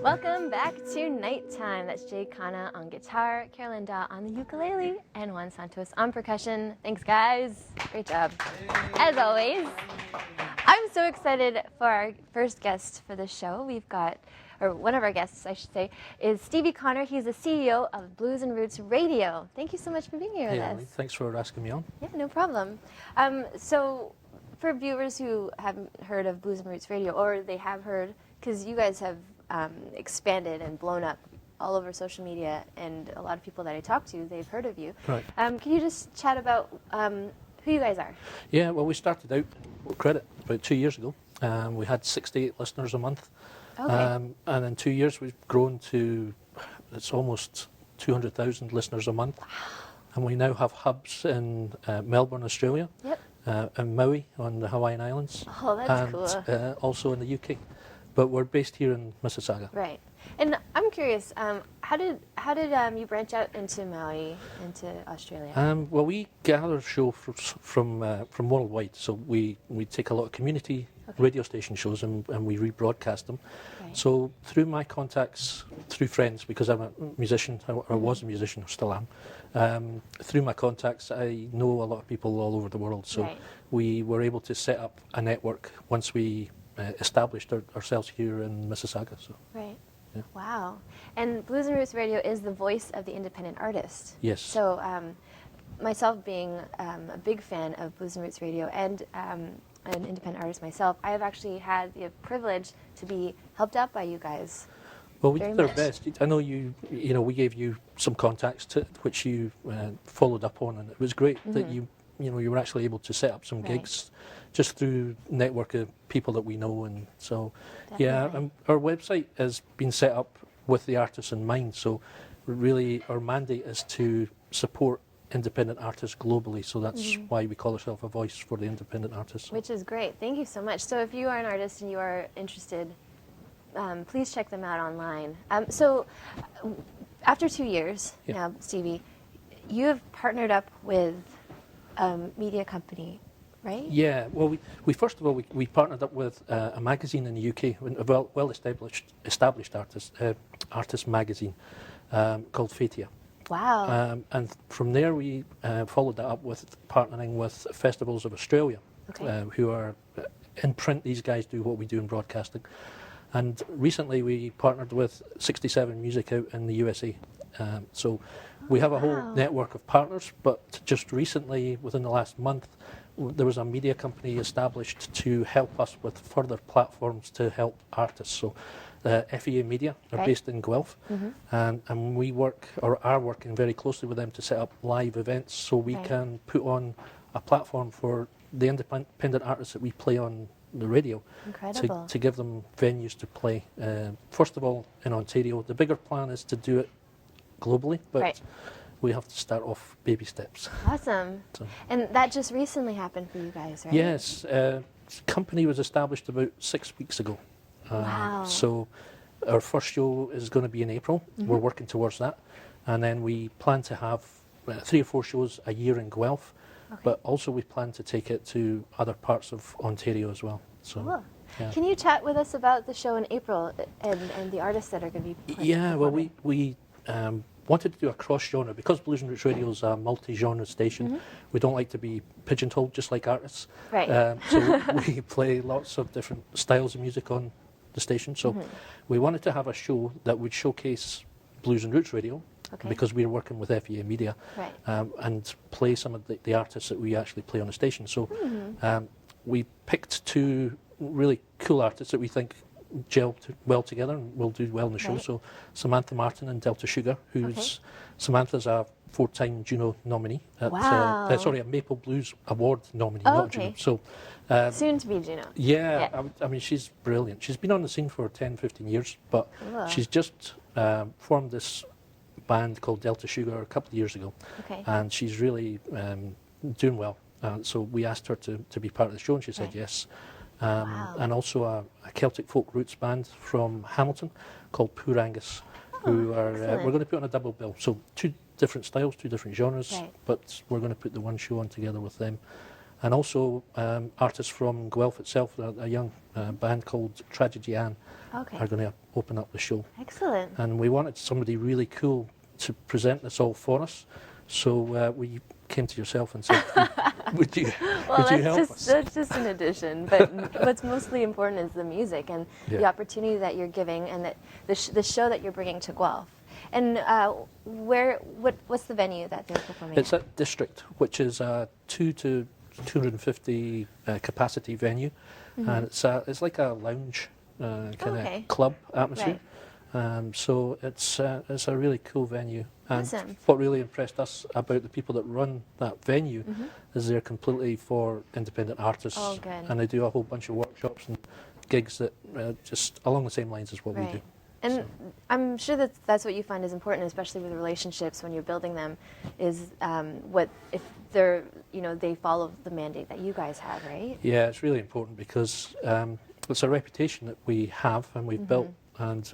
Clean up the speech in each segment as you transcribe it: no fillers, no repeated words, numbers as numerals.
Welcome back to Nighttime. That's Jay Kana on guitar, Carolyn Daw on the ukulele, and Juan Santos on percussion. Thanks, guys. Great job. As always, I'm so excited for our first guest for the show. We've got, or one of our guests, I should say, is Stevie Connor. He's the CEO of Blues and Roots Radio. Thank you so much for being here with us. Thanks for asking me on. Yeah, no problem. So, for viewers who haven't heard of Blues and Roots Radio, or they have heard, because you guys have expanded and blown up all over social media, and a lot of people that I talk to, they've heard of you. Right. Can you just chat about who you guys are? Yeah, well, we started out with credit about 2 years ago. We had 68 listeners a month. Okay. And in 2 years, we've grown to, it's almost 200,000 listeners a month. And we now have hubs in Melbourne, Australia, in Maui on the Hawaiian Islands, Oh, that's and cool. also in the UK. But we're based here in Mississauga. Right. And I'm curious, how did you branch out into Maui, into Australia? Well, we gather show from worldwide, so we take a lot of community radio station shows and we rebroadcast them. Right. So through my contacts, through friends, because I'm a musician, I was a musician, I still am. Through my contacts, I know a lot of people all over the world. So we were able to set up a network once we established ourselves here in Mississauga. So. Right. Yeah. Wow. And Blues and Roots Radio is the voice of the independent artist. Yes. So myself being a big fan of Blues and Roots Radio and an independent artist myself, I have actually had the privilege to be helped out by you guys. Well, we did our best. I know we gave you some contacts which you followed up on, and it was great that you were actually able to set up some gigs just through network of people that we know. And so, our website has been set up with the artists in mind. So really our mandate is to support independent artists globally. So that's why we call ourselves a voice for the independent artists. Which is great. Thank you so much. So if you are an artist and you are interested, please check them out online. So after 2 years now, Stevie, you have partnered up with a media company, right? Yeah, well, we first of all, we partnered up with a magazine in the UK, a well-established artist magazine called Fatia. Wow. And from there, we followed that up with partnering with Festivals of Australia, who are in print. These guys do what we do in broadcasting. And recently, we partnered with 67 Music out in the USA. So we have a whole network of partners, but just recently, within the last month, there was a media company established to help us with further platforms to help artists. So FEA Media are based in Guelph, and we are working very closely with them to set up live events so we can put on a platform for the independent artists that we play on the radio to give them venues to play. First of all, in Ontario. The bigger plan is to do it globally, but we have to start off baby steps. Awesome. So. And that just recently happened for you guys, right? Yes. The company was established about 6 weeks ago. Wow. So our first show is going to be in April. We're working towards that. And then we plan to have 3 or 4 shows a year in Guelph. But also we plan to take it to other parts of Ontario as well. So, cool. Can you chat with us about the show in April and the artists that are going to be playing? Yeah, well, we wanted to do a cross-genre. Because Blues and Roots Radio is a multi-genre station, we don't like to be pigeonholed just like artists. Right. So we play lots of different styles of music on the station. So we wanted to have a show that would showcase Blues and Roots Radio, because we're working with FEA Media, and play some of the artists that we actually play on the station. So we picked 2 really cool artists that we think gel well together and will do well in the show. So Samantha Martin and Delta Sugar, who's Samantha's a 4-time Juno nominee. Sorry, a Maple Blues Award nominee, not Juno. So soon to be Juno. Yeah. I mean, she's brilliant. She's been on the scene for 10, 15 years, but she's just formed this band called Delta Sugar a couple of years ago, and she's really doing well. So we asked her to be part of the show, and she said yes. And also a Celtic folk roots band from Hamilton called Poor Angus, who are we're going to put on a double bill. So 2 different styles, 2 different genres, but we're going to put the one show on together with them. and also artists from Guelph itself, a young band called Tragedy Ann, Okay. are going to open up the show. Excellent. And we wanted somebody really cool to present this all for us, so we came to yourself and said, would you help us? That's just an addition. But what's mostly important is the music and the Yeah. opportunity that you're giving, and that the show that you're bringing to Guelph. And what's the venue that they're performing It's at? at District, which is a 2 to 250 capacity venue, and it's like a lounge kind Okay. of club atmosphere. Right. So it's a really cool venue. And Awesome. what really impressed us about the people that run that venue is they're completely for independent artists, Oh, good. and they do a whole bunch of workshops and gigs that just along the same lines as what we do. Right. And I'm sure that's what you find is important, especially with relationships when you're building them, is what if they're they follow the mandate that you guys have, right? Yeah, it's really important because it's a reputation that we have and we've built, and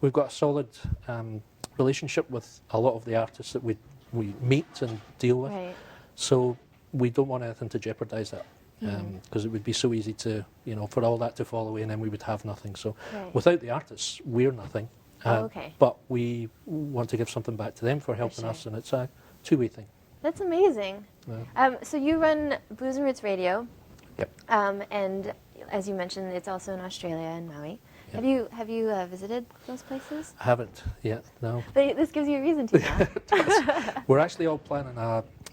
we've got a solid relationship with a lot of the artists that we meet and deal with. Right. So we don't want anything to jeopardise that, because it would be so easy to, for all that to fall away and then we would have nothing. So Right. without the artists, we're nothing. Oh, okay. But we want to give something back to them for helping sure. us, and it's a two-way thing. That's amazing. Yeah. So you run Blues and Roots Radio, Yep. and as you mentioned, it's also in Australia and Maui. Yeah. Have you visited those places? I haven't yet, no. But this gives you a reason to now. We're actually all planning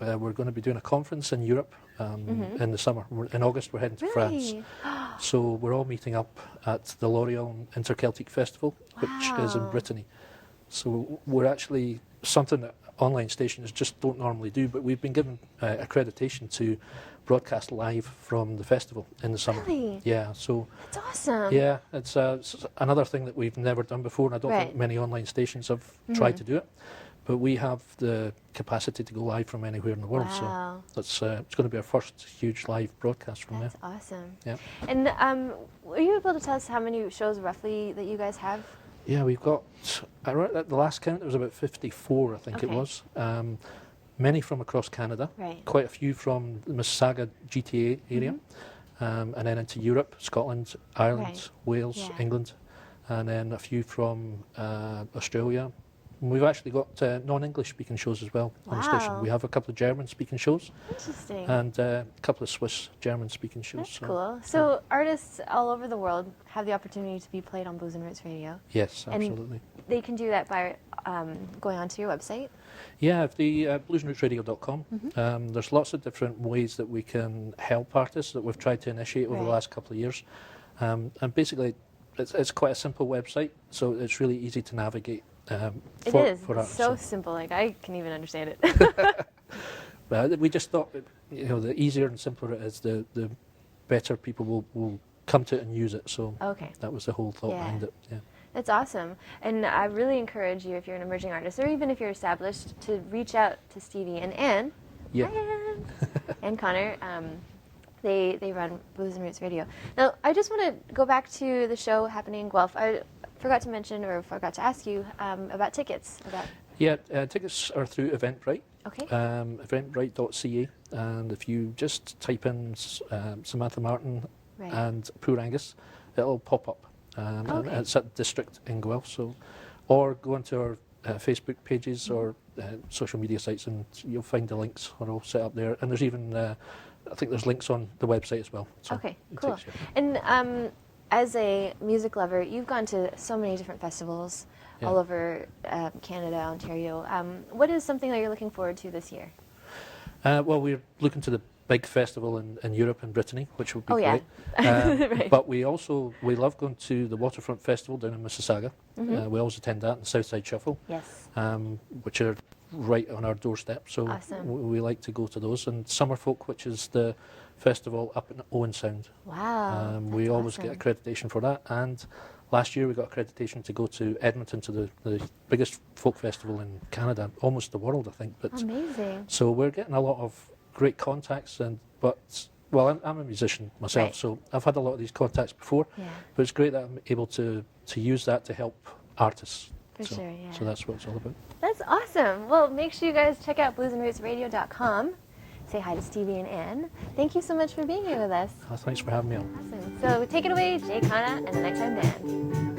we're going to be doing a conference in Europe in the summer. In August, we're heading to France. Really? So we're all meeting up at the Lorient Interceltic Festival, which is in Wow. Brittany. So we're actually something that online stations just don't normally do, but we've been given accreditation to broadcast live from the festival in the summer. Really? Yeah, so That's awesome. yeah, it's another thing that we've never done before, and I don't Right. think many online stations have tried to do it. But we have the capacity to go live from anywhere in the world, Wow. so that's it's going to be our first huge live broadcast from That's there. awesome. Yeah. And were you able to tell us how many shows roughly that you guys have? Yeah, we've got, at the last count, there was about 54, I think it Okay. was. Many from across Canada, Right. quite a few from the Mississauga GTA area, and then into Europe, Scotland, Ireland, Right. Wales, Yeah. England, and then a few from Australia. And we've actually got non-English speaking shows as well on the station. Wow. We have a couple of German speaking shows Interesting. and a couple of Swiss German speaking shows. That's cool. So artists all over the world have the opportunity to be played on Blues and Roots Radio. Yes, And- absolutely. They can do that by going onto your website. Yeah, the bluesandrootsradio.com. There's lots of different ways that we can help artists that we've tried to initiate over the Right. last couple of years. And basically, it's quite a simple website, so it's really easy to navigate It for, is. for It's artists. so simple. Like I can even understand it. We just thought that, the easier and simpler it is, the better people will come to it and use it. So Okay. that was the whole thought Yeah. behind it. Yeah. That's awesome. And I really encourage you, if you're an emerging artist, or even if you're established, to reach out to Stevie and Anne. Yeah. Hi, Anne. And Connor. They run Blues and Roots Radio. Now, I just want to go back to the show happening in Guelph. I forgot to mention, or forgot to ask you, about tickets. Yeah, tickets are through Eventbrite. Okay. Eventbrite.ca, and if you just type in Samantha Martin Right. and Poor Angus, it'll pop up. And Okay. it's at District in Guelph, so, or go onto our Facebook pages or social media sites, and you'll find the links are all set up there. And there's even, I think there's links on the website as well. So Okay, it cool. takes you- And as a music lover, you've gone to so many different festivals all Yeah. over Canada, Ontario. What is something that you're looking forward to this year? Well, we're looking to the big festival in Europe and Brittany, which will be Oh, yeah. great. Right. But we love going to the Waterfront Festival down in Mississauga. We always attend that, and Southside Shuffle, Yes. which are right on our doorstep. So Awesome. we like to go to those. And Summerfolk, which is the festival up in Owen Sound. Wow. We that's always awesome. get accreditation for that. And last year we got accreditation to go to Edmonton, to the biggest folk festival in Canada, almost the world, I think. But Amazing. so we're getting a lot of great contacts, I'm a musician myself, Right. so I've had a lot of these contacts before, Yeah. but it's great that I'm able to use that to help artists. For so, sure, yeah. So that's what it's all about. That's awesome. Well, make sure you guys check out bluesandrootsradio.com. say hi to Stevie and Anne. Thank you so much for being here with us. Thanks for having me on. Awesome. So take it away, Jay Khanna and the Nighttime Band.